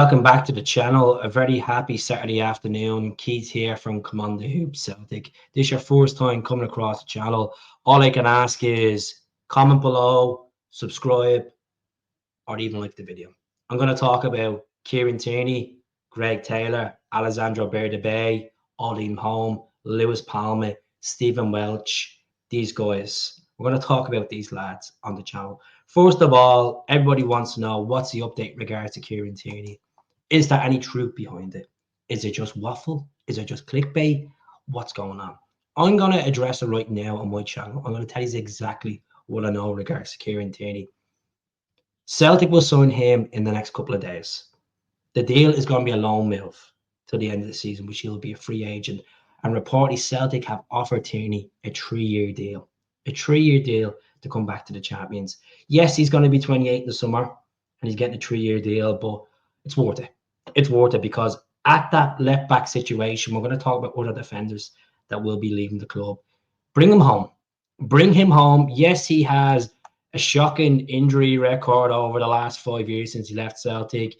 Welcome back to the channel. A very happy Saturday afternoon. Keith here from Command the Hoop Celtic. This is your first time coming across the channel. All I can ask is comment below, subscribe, or even like the video. I'm going to talk about Kieran Tierney, Greg Taylor, Alexandro Bernabei, HOLM, Lewis Palma, Stephen Welch, these guys. We're going to talk about these lads on the channel. First of all, everybody wants to know what's the update in regards to Kieran Tierney. Is there any truth behind it? Is it just waffle? Is it just clickbait? What's going on? I'm going to address it right now on my channel. I'm going to tell you exactly what I know in regards to Kieran Tierney. Celtic will sign him in the next couple of days. The deal is going to be a loan move till the end of the season, which he'll be a free agent. And reportedly, Celtic have offered Tierney a 3-year deal. A 3-year deal to come back to the champions. Yes, he's going to be 28 in the summer, and he's getting a 3-year deal, but it's worth it. It's worth it because at that left back situation, we're going to talk about other defenders that will be leaving the club. Bring him home. Bring him home. Yes, he has a shocking injury record over the last 5 years since he left Celtic.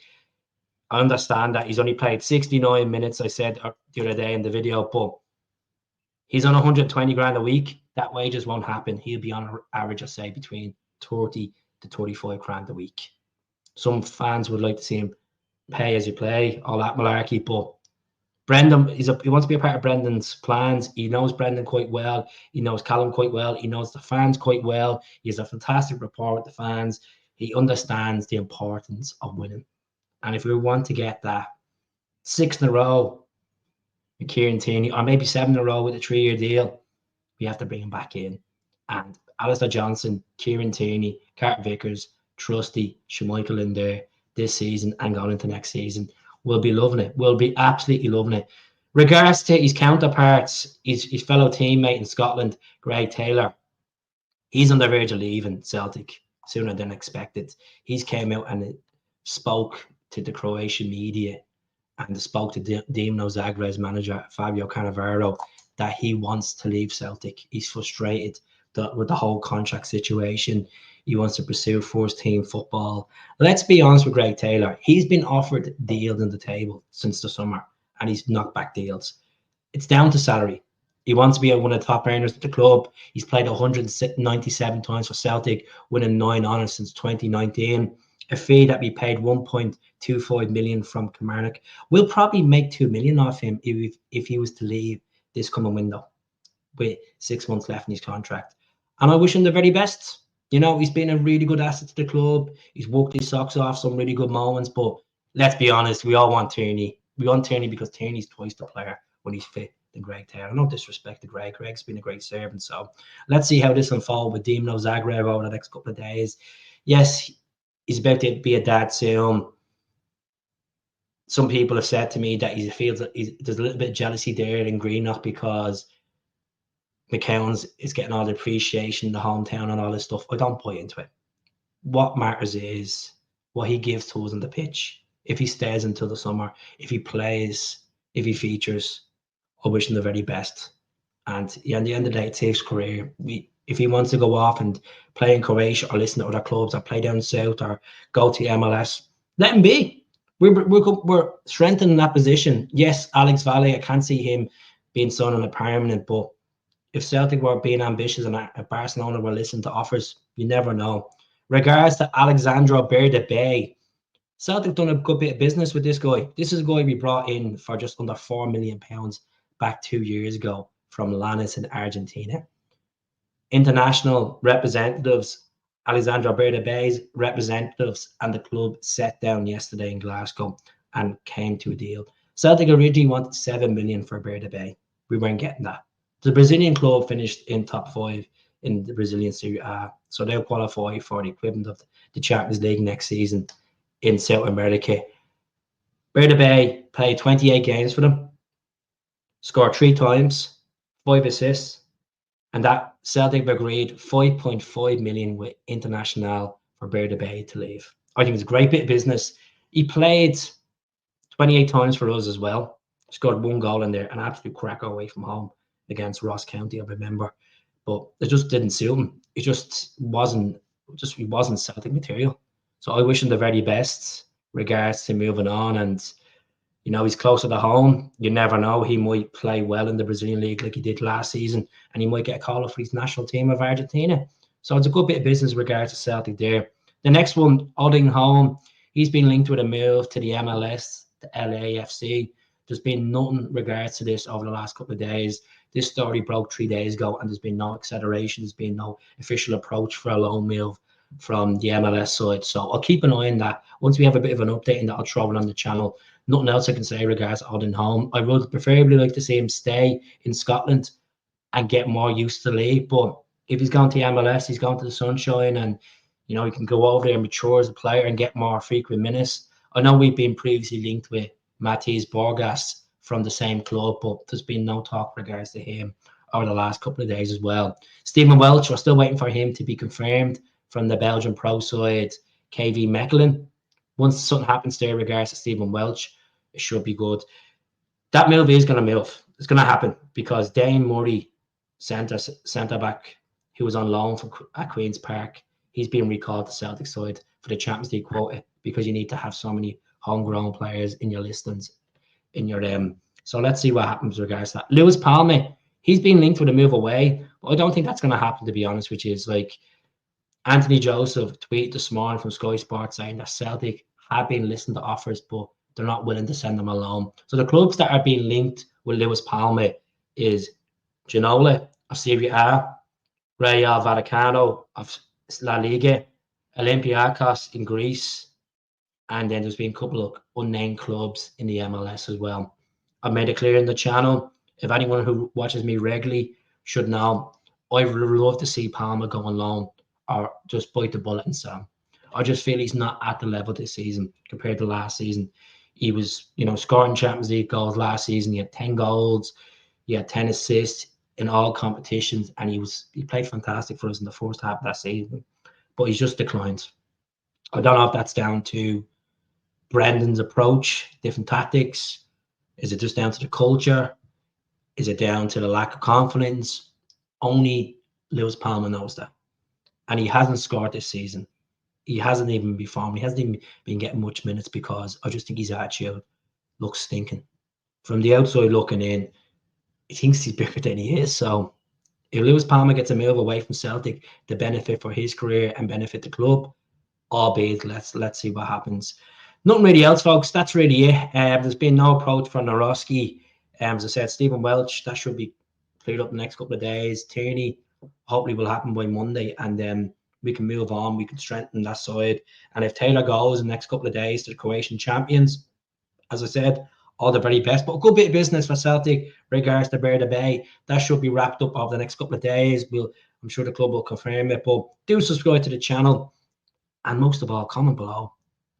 I understand that he's only played 69 minutes, I said the other day in the video, but he's on 120 grand a week. That wages won't happen. He'll be on average, I say, between 30 to 35 grand a week. Some fans would like to see him pay as you play, all that malarkey, but Brendan, he wants to be a part of Brendan's plans. He knows Brendan quite well. He knows Callum quite well. He knows the fans quite well. He has a fantastic rapport with the fans. He understands the importance of winning. And if we want to get that 6 in a row with Kieran Tierney, or maybe 7 in a row with a 3-year deal, we have to bring him back in. And Alistair Johnson, Kieran Tierney, Carter Vickers, Trusty, Schmeichel in there this season and going into next season. We'll be loving it. We'll be absolutely loving it. Regards to his counterparts, his fellow teammate in Scotland, Greg Taylor, he's on the verge of leaving Celtic sooner than expected. He's came out and spoke to the Croatian media and spoke to Dinamo Zagreb's manager, Fabio Cannavaro, that he wants to leave Celtic. He's frustrated with the whole contract situation. He wants to pursue first-team football. Let's be honest with Greg Taylor. He's been offered deals on the table since the summer, and he's knocked back deals. It's down to salary. He wants to be one of the top earners at the club. He's played 197 times for Celtic, winning 9 honours since 2019. A fee that we paid 1.25 million from Kilmarnock. We'll probably make 2 million off him if he was to leave this coming window with 6 months left in his contract. And I wish him the very best. You know, he's been a really good asset to the club. He's worked his socks off, some really good moments. But let's be honest, we all want Tierney. We want Tierney because Tierney's twice the player when he's fit than Greg Taylor. No disrespect to Greg. Greg's been a great servant. So let's see how this unfolds with Dinamo Zagreb over the next couple of days. Yes, he's about to be a dad soon. Some people have said to me that he feels that there's a little bit of jealousy there in Greenock because McCown's is getting all the appreciation, the hometown and all this stuff. I don't buy into it. What matters is what he gives to us on the pitch. If he stays until the summer, if he plays, if he features, I wish him the very best. And yeah, at the end of the day, it's his career. If he wants to go off and play in Croatia or listen to other clubs or play down south or go to MLS, let him be. We're strengthening that position. Yes, Alex Valle, I can't see him being signed on a permanent, but if Celtic were being ambitious and Barcelona were listening to offers, you never know. Regards to Alexandro Bernabei, Celtic done a good bit of business with this guy. This is a guy we brought in for just under £4 million back 2 years ago from Lanús in Argentina. International representatives, Alexandro Bernabei's representatives and the club sat down yesterday in Glasgow and came to a deal. Celtic originally wanted $7 million for Bernabei. We weren't getting that. The Brazilian club finished in top 5 in the Brazilian Serie A, so they'll qualify for the equivalent of the Champions League next season in South America. Bernabei played 28 games for them, scored 3 times, 5 assists, and that Celtic agreed 5.5 million with Internacional for Bernabei to leave. I think it's a great bit of business. He played 28 times for us as well, scored 1 goal in there, an absolute cracker away from home against Ross County, I remember, but it just didn't suit him. It just wasn't, he wasn't Celtic material. So I wish him the very best. regards to moving on. And he's closer to home. You never know. He might play well in the Brazilian league like he did last season, and he might get a call up for his national team of Argentina. So it's a good bit of business regards to Celtic there. The next one, HOLM, he's been linked with a move to the MLS, the LAFC. There's been nothing regards to this over the last couple of days. This story broke 3 days ago, and there's been no acceleration. There's been no official approach for a loan move from the MLS side. So I'll keep an eye on that. Once we have a bit of an update, and I'll throw it on the channel. Nothing else I can say regards HOLM. I would preferably like to see him stay in Scotland and get more used to the league. But if he's gone to MLS, he's gone to the Sunshine, and he can go over there and mature as a player and get more frequent minutes. I know we've been previously linked with Matisse Borgas from the same club, but there's been no talk regards to him over the last couple of days as well. Stephen Welch, we're still waiting for him to be confirmed from the Belgian pro side, KV Mechelen. Once something happens there regards to Stephen Welch, it should be good. That move is going to move. It's going to happen because Dane Murray, centre back, who was on loan at Queen's Park, he's being recalled to Celtic side for the Champions League quota because you need to have so many homegrown players in your listings. So let's see what happens with regards to that. Lewis Palma, he's been linked with a move away, but I don't think that's going to happen, to be honest, which is like Anthony Joseph tweeted this morning from Sky Sports saying that Celtic have been listening to offers, but they're not willing to send them a loan. So the clubs that are being linked with Lewis Palma is GENOA of Serie A, Real Vallecano of La Liga, Olympiacos in Greece, and then there's been a couple of unnamed clubs in the MLS as well. I've made it clear in the channel, if anyone who watches me regularly should know, I would love to see Palma go on loan or just bite the bullet and sell. I just feel he's not at the level this season compared to last season. He was, scoring Champions League goals last season. He had 10 goals. He had 10 assists in all competitions, and he played fantastic for us in the first half of that season. But he's just declined. I don't know if that's down to Brendan's approach, different tactics. Is it just down to the culture? Is it down to the lack of confidence? Only Lewis Palma knows that. And he hasn't scored this season. He hasn't even been formed. He hasn't even been getting much minutes because I just think his attitude looks stinking. From the outside looking in, he thinks he's bigger than he is. So if Lewis Palma gets a move away from Celtic, the benefit for his career and benefit the club, albeit let's see what happens. Nothing really else, folks. That's really it. There's been no approach from Naroski. As I said, Stephen Welch, that should be cleared up the next couple of days. Tierney, hopefully will happen by Monday, and then we can move on. We can strengthen that side. And if Taylor goes in the next couple of days to the Croatian champions, as I said, all the very best. But a good bit of business for Celtic regards to Bernabei. That should be wrapped up over the next couple of days. I'm sure the club will confirm it. But do subscribe to the channel. And most of all, comment below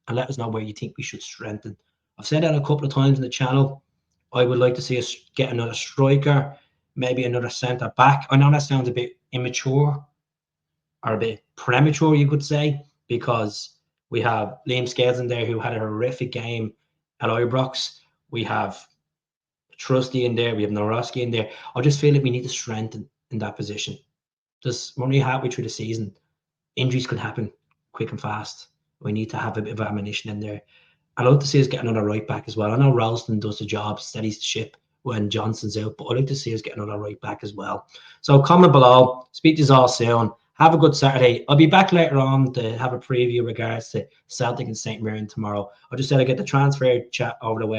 and let us know where you think we should strengthen. I've said that a couple of times in the channel. I would like to see us get another striker, maybe another centre back. I know that sounds a bit immature or a bit premature, you could say, because we have Liam Scales in there who had a horrific game at Ibrox. We have Trusty in there. We have Naroski in there. I just feel like we need to strengthen in that position. We're only halfway through the season. Injuries could happen quick and fast. We need to have a bit of ammunition in there. I'd like to see us get another right back as well. I know Ralston does the job, steadies the ship when Johnson's out, but I'd like to see us get another right back as well. So comment below. Speak to you all soon. Have a good Saturday. I'll be back later on to have a preview regards to Celtic and St. Mirren tomorrow. I just said I get the transfer chat over the way.